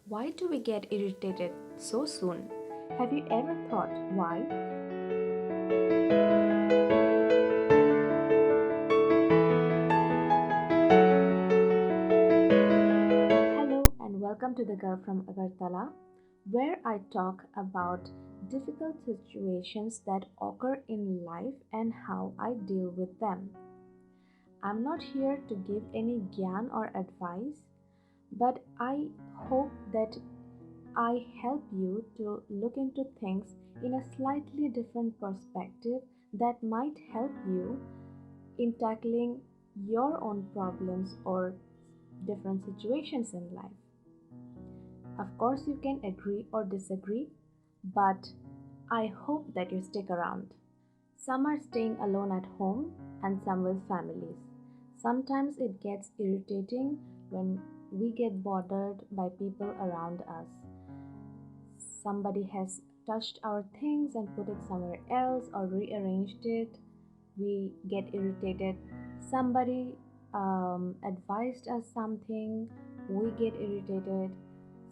Why do we get irritated so soon? Have you ever thought why? Hello and welcome to the Girl from Agartala, where I talk about difficult situations that occur in life and how I deal with them. I'm not here to give any gyan or advice, but I hope that I help you to look into things in a slightly different perspective that might help you in tackling your own problems or different situations in life. Of course, you can agree or disagree, but I hope that you stick around. Some are staying alone at home and some with families. Sometimes it gets irritating when we get bothered by people around us. Somebody has touched our things and put it somewhere else or rearranged it. We get irritated. Somebody advised us something, we get irritated.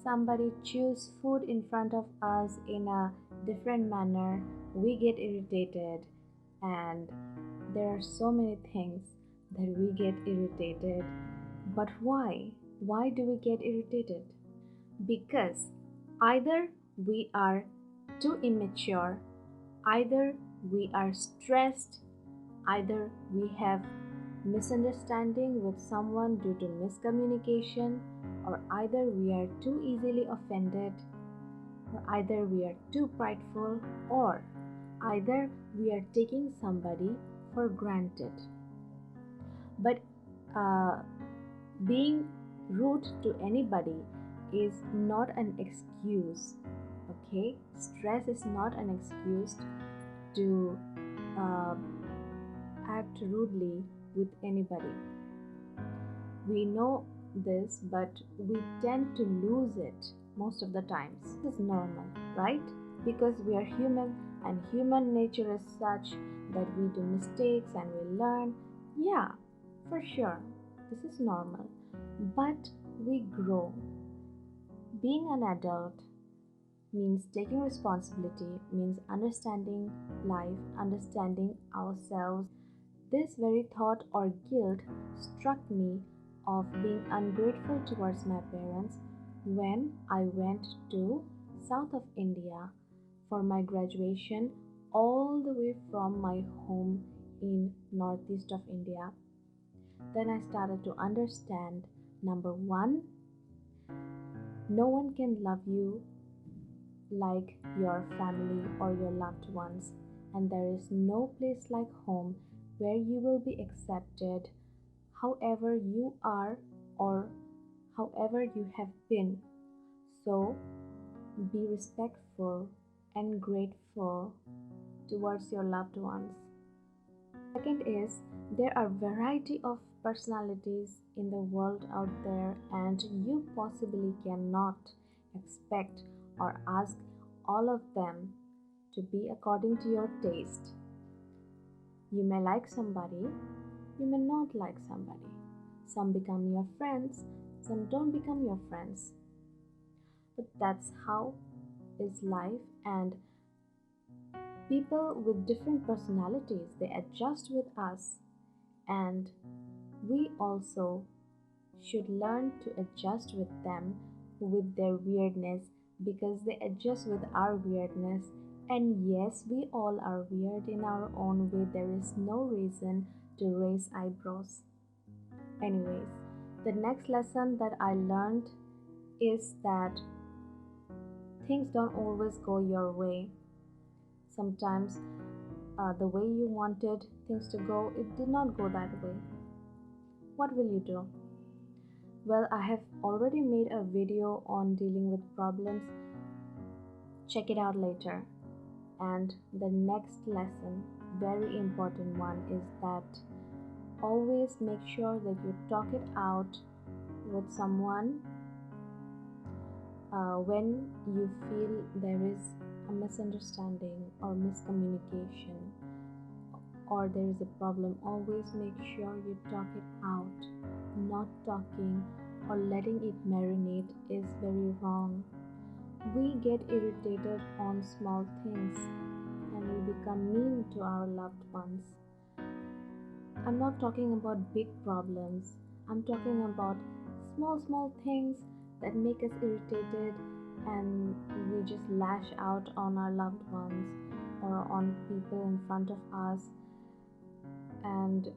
Somebody choose food in front of us in a different manner, we get irritated. And there are so many things that we get irritated. But why do we get irritated? Because either we are too immature, either we are stressed, either we have misunderstanding with someone due to miscommunication, or either we are too easily offended, or either we are too prideful, or either we are taking somebody for granted. But uh, being rude to anybody is not an excuse. Okay, stress is not an excuse to uh, act rudely with anybody. We know this, but we tend to lose it most of the times. This is normal, right? Because we are human and human nature is such that we do mistakes and we learn. Yeah, for sure, this is normal. But we grow. Being an adult means taking responsibility, means understanding life, understanding ourselves. This very thought or guilt struck me of being ungrateful towards my parents when I went to south of India for my graduation all the way from my home in northeast of India. Then I started to understand number one, no one can love you like your family or your loved ones, and there is no place like home where you will be accepted however you are or however you have been. So be respectful and grateful towards your loved ones. Second is there are variety of personalities in the world out there, and you possibly cannot expect or ask all of them to be according to your taste. You may like somebody, you may not like somebody. Some become your friends, some don't become your friends. But that's how is life, and people with different personalities they adjust with us, and we also should learn to adjust with them with their weirdness because they adjust with our weirdness. And yes, we all are weird in our own way. There is no reason to raise eyebrows. Anyways, the next lesson that I learned is that things don't always go your way. Sometimes the way you wanted things to go, it did not go that way. What will you do? Well, I have already made a video on dealing with problems. Check it out later. And the next lesson, very important one, is that always make sure that you talk it out with someone when you feel there is a misunderstanding or miscommunication or there is a problem. Always make sure you talk it out. Not talking or letting it marinate is very wrong. We get irritated on small things and we become mean to our loved ones. I'm not talking about big problems. I'm talking about small things that make us irritated and we just lash out on our loved ones or on people in front of us, and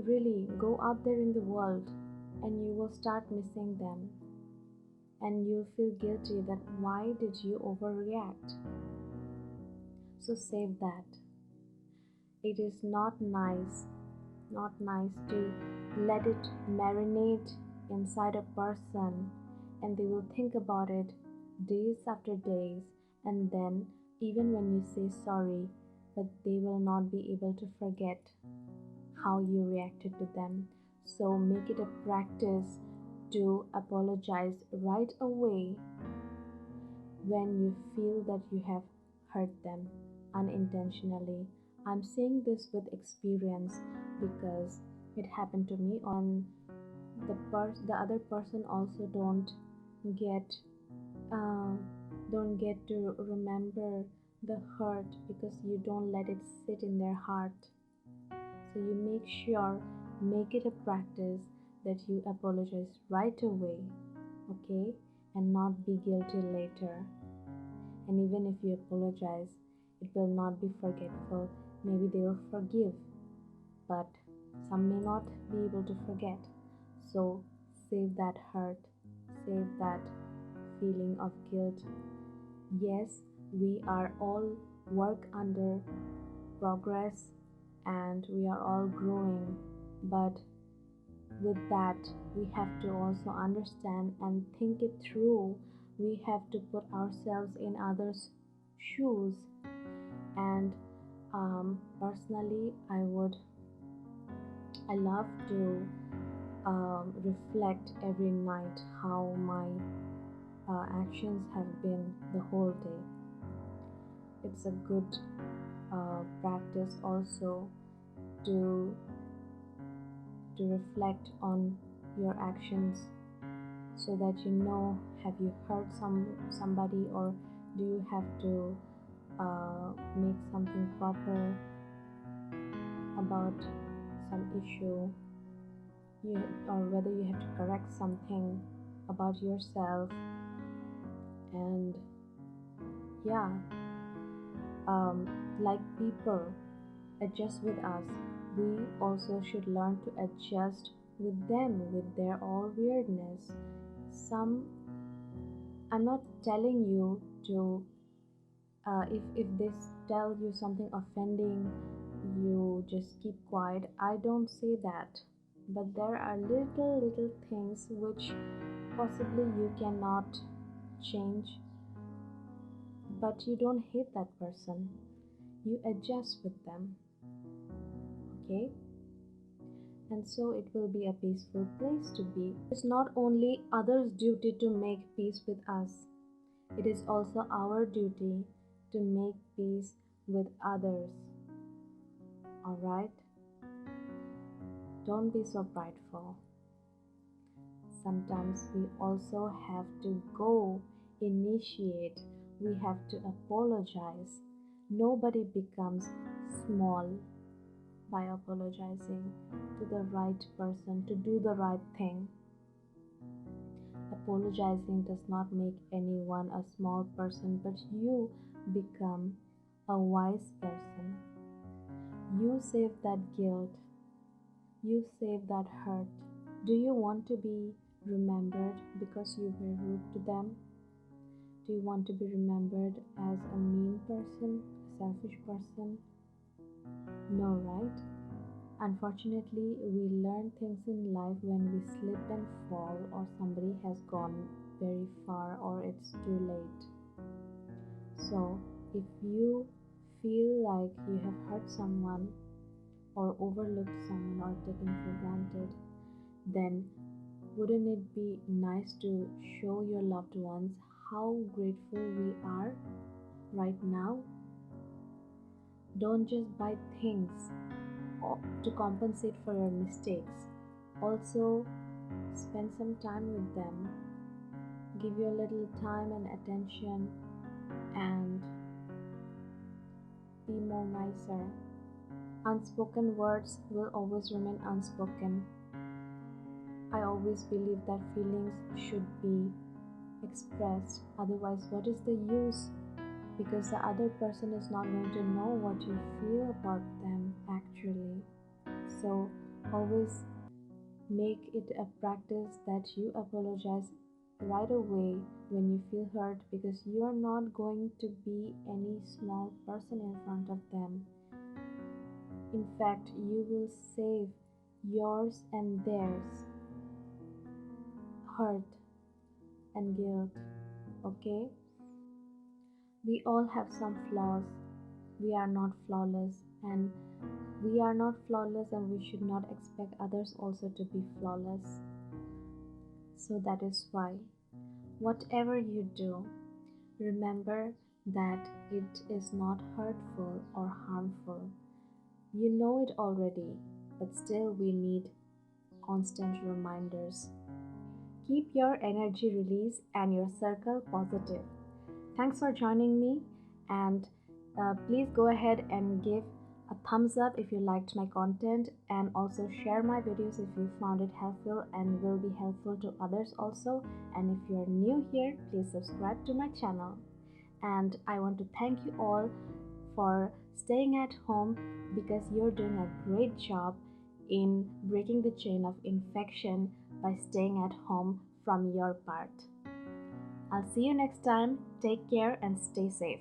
really go out there in the world and you will start missing them and you'll feel guilty that why did you overreact. So save that. It is not nice to let it marinate inside a person and they will think about it days after days, and then even when you say sorry, but they will not be able to forget how you reacted to them. So make it a practice to apologize right away when you feel that you have hurt them unintentionally. I'm saying this with experience because it happened to me, and the other person also get uh, don't get to remember the hurt because you don't let it sit in their heart. So you make it a practice that you apologize right away, okay, and not be guilty later. And even if you apologize, it will not be forgetful. Maybe they will forgive, but some may not be able to forget. So save that hurt, save that feeling of guilt. Yes, we are all work under progress and we are all growing, but with that, we have to also understand and think it through. We have to put ourselves in others' shoes. And personally, I love to reflect every night how my actions have been the whole day. It's a good practice also to reflect on your actions so that you know, have you hurt somebody, or do you have to make something proper about some issue, or whether you have to correct something about yourself. And yeah, like people adjust with us, we also should learn to adjust with them, with their all weirdness. Some, I'm not telling you to, if they tell you something offending, you just keep quiet. I don't say that. But there are little things which possibly you cannot change, but you don't hate that person. You adjust with them, okay? And so it will be a peaceful place to be. It's not only others' duty to make peace with us, it is also our duty to make peace with others. Alright? Don't be so prideful. Sometimes we also have to go initiate, we have to apologize. Nobody becomes small by apologizing to the right person to do the right thing. Apologizing does not make anyone a small person, but you become a wise person. You save that guilt, you save that hurt. Do you want to be remembered because you were rude to them? Do you want to be remembered as a mean person, a selfish person? No, right? Unfortunately, we learn things in life when we slip and fall, or somebody has gone very far, or it's too late. So, if you feel like you have hurt someone, or overlooked someone, or taken for granted, then wouldn't it be nice to show your loved ones how grateful we are right now? Don't just buy things to compensate for your mistakes. Also, spend some time with them, give you a little time and attention, and be more nicer. Unspoken words will always remain unspoken. I always believe that feelings should be expressed, otherwise, what is the use? Because the other person is not going to know what you feel about them actually. So, always make it a practice that you apologize right away when you feel hurt, because you are not going to be any small person in front of them. In fact, you will save yours and theirs hurt and guilt. Okay? We all have some flaws. We are not flawless, and we are not flawless, and we should not expect others also to be flawless. So that is why, whatever you do, remember that it is not hurtful or harmful. You know it already, but still we need constant reminders. Keep your energy release and your circle positive. Thanks for joining me, and please go ahead and give a thumbs up if you liked my content, and also share my videos if you found it helpful and will be helpful to others also. And if you are new here, please subscribe to my channel. And I want to thank you all for staying at home, because you're doing a great job in breaking the chain of infection by staying at home from your part. I'll see you next time. Take care and stay safe.